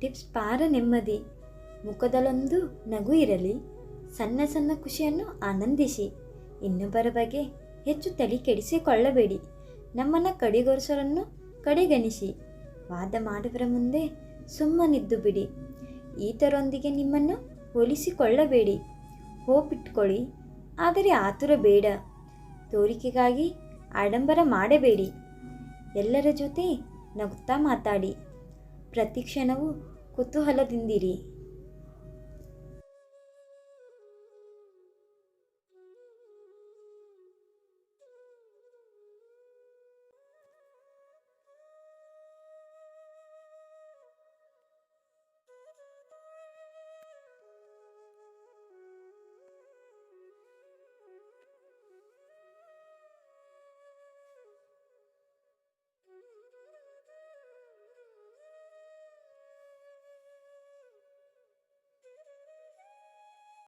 Tips ಪಾರ ನೆಮ್ಮದಿ. ಮುಖದಲ್ಲೊಂದು ನಗು ಇರಲಿ. ಸಣ್ಣ ಸಣ್ಣ ಖುಷಿಯನ್ನು ಆನಂದಿಸಿ. ಇನ್ನೊಬ್ಬರ ಬಗ್ಗೆ ಹೆಚ್ಚು ತಲೆ ಕೆಡಿಸಿಕೊಳ್ಳಬೇಡಿ. ನಮ್ಮನ್ನು ಕಡೆಗಣಿಸೋರನ್ನು ಕಡೆಗಣಿಸಿ. ವಾದ ಮಾಡುವರ ಮುಂದೆ ಸುಮ್ಮನಿದ್ದು ಬಿಡಿ. ಈತರೊಂದಿಗೆ ನಿಮ್ಮನ್ನು ಹೋಲಿಸಿಕೊಳ್ಳಬೇಡಿ. ಹೋಪ್ ಇಟ್ಕೊಳ್ಳಿ, ಆದರೆ ಆತುರ ಬೇಡ. ತೋರಿಕೆಗಾಗಿ ಆಡಂಬರ ಮಾಡಬೇಡಿ. ಎಲ್ಲರ ಜೊತೆ ನಗುತ್ತಾ ಮಾತಾಡಿ. ಪ್ರತಿ ಕ್ಷಣವೂ ಕುತೂಹಲದಿಂದಿರಿ.